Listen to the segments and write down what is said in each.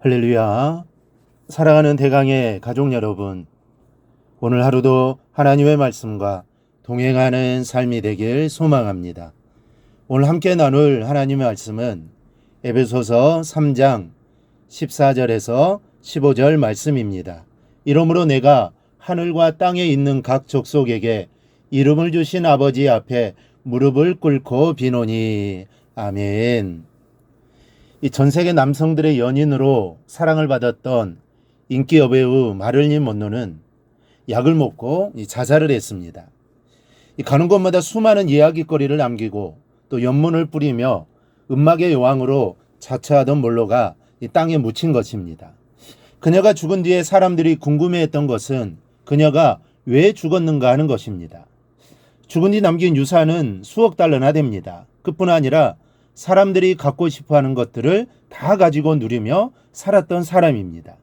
할렐루야. 사랑하는 대강의 가족 여러분, 오늘 하루도 하나님의 말씀과 동행하는 삶이 되길 소망합니다. 오늘 함께 나눌 하나님의 말씀은 에베소서 3장 14절에서 15절 말씀입니다. 이러므로 내가 하늘과 땅에 있는 각 족속에게 이름을 주신 아버지 앞에 무릎을 꿇고 비노니. 아멘. 이 전 세계 남성들의 연인으로 사랑을 받았던 인기 여배우 마릴린 먼로는 약을 먹고 자살을 했습니다. 가는 곳마다 수많은 이야기거리를 남기고 또 연문을 뿌리며 음악의 여왕으로 자처하던 먼로가 이 땅에 묻힌 것입니다. 그녀가 죽은 뒤에 사람들이 궁금해했던 것은 그녀가 왜 죽었는가 하는 것입니다. 죽은 뒤 남긴 유산은 수억 달러나 됩니다. 그뿐 아니라 사람들이 갖고 싶어하는 것들을 다 가지고 누리며 살았던 사람입니다.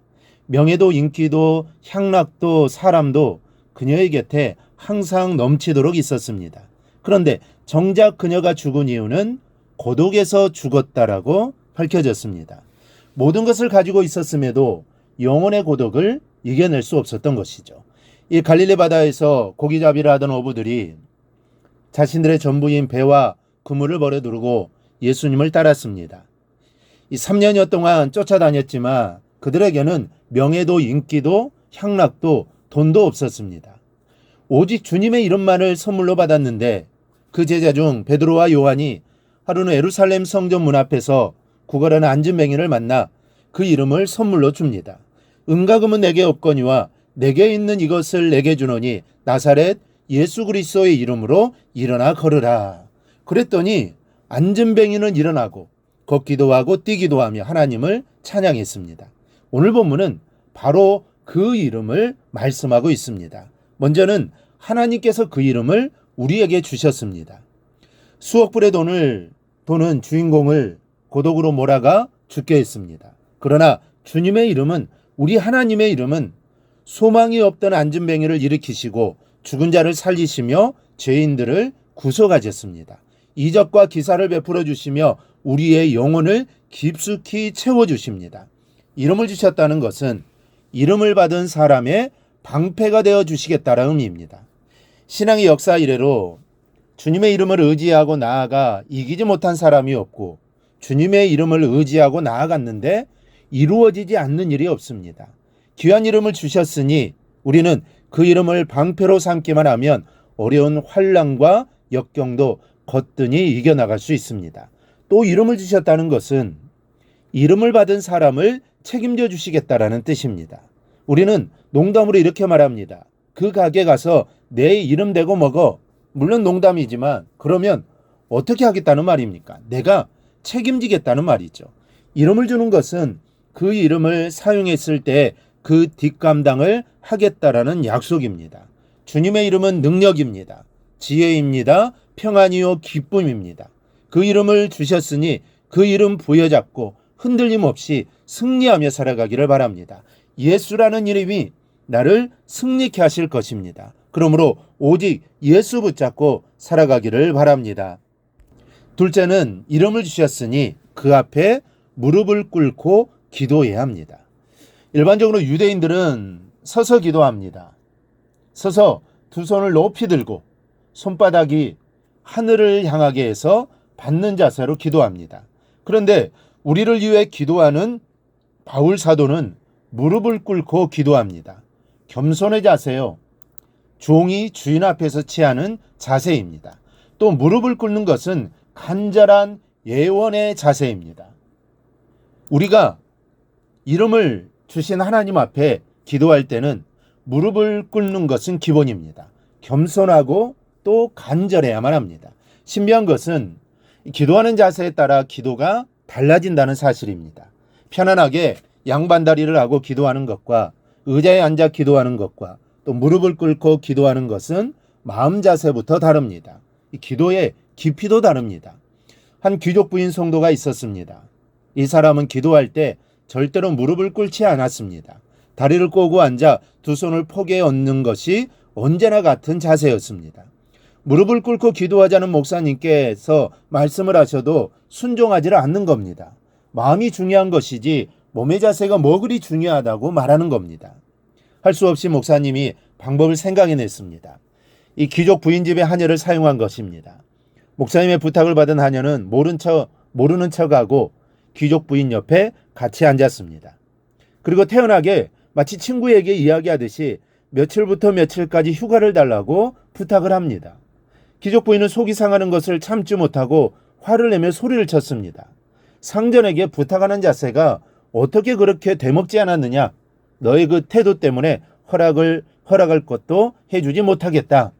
명예도 인기도 향락도 사람도 그녀의 곁에 항상 넘치도록 있었습니다. 그런데 정작 그녀가 죽은 이유는 고독에서 죽었다라고 밝혀졌습니다. 모든 것을 가지고 있었음에도 영혼의 고독을 이겨낼 수 없었던 것이죠. 이 갈릴리 바다에서 고기잡이를 하던 어부들이 자신들의 전부인 배와 그물을 버려두고 예수님을 따랐습니다. 이 3년여 동안 쫓아다녔지만 그들에게는 명예도 인기도 향락도 돈도 없었습니다. 오직 주님의 이름만을 선물로 받았는데 그 제자 중 베드로와 요한이 하루는 예루살렘 성전 문 앞에서 구걸하는 안진뱅이를 만나 그 이름을 선물로 줍니다. 은과 금은 내게 없거니와 내게 있는 이것을 내게 주노니 나사렛 예수 그리스도의 이름으로 일어나 걸으라. 그랬더니 안진뱅이는 일어나고 걷기도 하고 뛰기도 하며 하나님을 찬양했습니다. 오늘 본문은 바로 그 이름을 말씀하고 있습니다. 먼저는 하나님께서 그 이름을 우리에게 주셨습니다. 수억 불의 돈은 주인공을 고독으로 몰아가 죽게 했습니다. 그러나 주님의 이름은, 우리 하나님의 이름은 소망이 없던 안진뱅이를 일으키시고 죽은 자를 살리시며 죄인들을 구속하셨습니다. 이적과 기사를 베풀어 주시며 우리의 영혼을 깊숙이 채워주십니다. 이름을 주셨다는 것은 이름을 받은 사람의 방패가 되어 주시겠다는 의미입니다. 신앙의 역사 이래로 주님의 이름을 의지하고 나아가 이기지 못한 사람이 없고 주님의 이름을 의지하고 나아갔는데 이루어지지 않는 일이 없습니다. 귀한 이름을 주셨으니 우리는 그 이름을 방패로 삼기만 하면 어려운 환난과 역경도 거뜬히 이겨나갈 수 있습니다. 또 이름을 주셨다는 것은 이름을 받은 사람을 책임져 주시겠다라는 뜻입니다. 우리는 농담으로 이렇게 말합니다. 그 가게 가서 내 이름 대고 먹어. 물론 농담이지만 그러면 어떻게 하겠다는 말입니까? 내가 책임지겠다는 말이죠. 이름을 주는 것은 그 이름을 사용했을 때 그 뒷감당을 하겠다라는 약속입니다. 주님의 이름은 능력입니다. 지혜입니다. 평안이요 기쁨입니다. 그 이름을 주셨으니 그 이름 부여잡고 흔들림 없이 승리하며 살아가기를 바랍니다. 예수라는 이름이 나를 승리케 하실 것입니다. 그러므로 오직 예수 붙잡고 살아가기를 바랍니다. 둘째는 이름을 주셨으니 그 앞에 무릎을 꿇고 기도해야 합니다. 일반적으로 유대인들은 서서 기도합니다. 서서 두 손을 높이 들고 손바닥이 하늘을 향하게 해서 받는 자세로 기도합니다. 그런데 우리를 위해 기도하는 바울 사도는 무릎을 꿇고 기도합니다. 겸손의 자세요. 종이 주인 앞에서 취하는 자세입니다. 또 무릎을 꿇는 것은 간절한 예원의 자세입니다. 우리가 이름을 주신 하나님 앞에 기도할 때는 무릎을 꿇는 것은 기본입니다. 겸손하고 또 간절해야만 합니다. 신비한 것은 기도하는 자세에 따라 기도가 달라진다는 사실입니다. 편안하게 양반다리를 하고 기도하는 것과 의자에 앉아 기도하는 것과 또 무릎을 꿇고 기도하는 것은 마음 자세부터 다릅니다. 이 기도의 깊이도 다릅니다. 한 귀족 부인 성도가 있었습니다. 이 사람은 기도할 때 절대로 무릎을 꿇지 않았습니다. 다리를 꼬고 앉아 두 손을 폭에 얹는 것이 언제나 같은 자세였습니다. 무릎을 꿇고 기도하자는 목사님께서 말씀을 하셔도 순종하지를 않는 겁니다. 마음이 중요한 것이지 몸의 자세가 뭐 그리 중요하다고 말하는 겁니다. 할 수 없이 목사님이 방법을 생각해냈습니다. 이 귀족 부인 집의 하녀를 사용한 것입니다. 목사님의 부탁을 받은 하녀는 모르는 척하고 귀족 부인 옆에 같이 앉았습니다. 그리고 태연하게 마치 친구에게 이야기하듯이 며칠부터 며칠까지 휴가를 달라고 부탁을 합니다. 귀족 부인은 속이 상하는 것을 참지 못하고 화를 내며 소리를 쳤습니다. 상전에게 부탁하는 자세가 어떻게 그렇게 되먹지 않았느냐? 너의 그 태도 때문에 허락할 것도 해주지 못하겠다.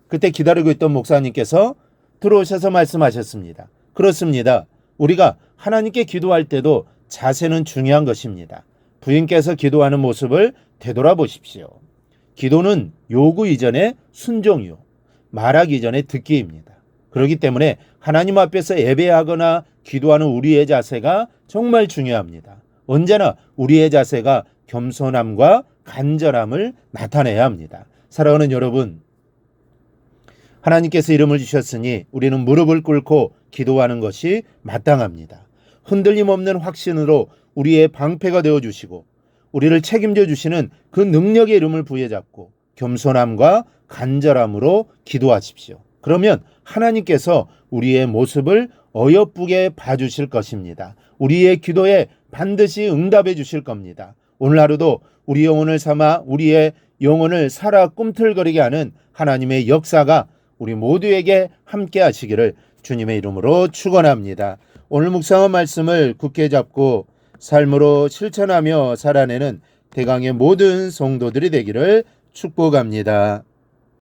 그때 기다리고 있던 목사님께서 들어오셔서 말씀하셨습니다. 그렇습니다. 우리가 하나님께 기도할 때도 자세는 중요한 것입니다. 부인께서 기도하는 모습을 되돌아보십시오. 기도는 요구 이전에 순종이요, 말하기 이전에 듣기입니다. 그렇기 때문에 하나님 앞에서 예배하거나 기도하는 우리의 자세가 정말 중요합니다. 언제나 우리의 자세가 겸손함과 간절함을 나타내야 합니다. 사랑하는 여러분, 하나님께서 이름을 주셨으니 우리는 무릎을 꿇고 기도하는 것이 마땅합니다. 흔들림 없는 확신으로 우리의 방패가 되어주시고 우리를 책임져 주시는 그 능력의 이름을 부여잡고 겸손함과 간절함으로 기도하십시오. 그러면 하나님께서 우리의 모습을 어여쁘게 봐주실 것입니다. 우리의 기도에 반드시 응답해 주실 겁니다. 오늘 하루도 우리 영혼을 삼아 우리의 영혼을 살아 꿈틀거리게 하는 하나님의 역사가 우리 모두에게 함께 하시기를 주님의 이름으로 축원합니다. 오늘 묵상한 말씀을 굳게 잡고 삶으로 실천하며 살아내는 대강의 모든 성도들이 되기를 축복합니다.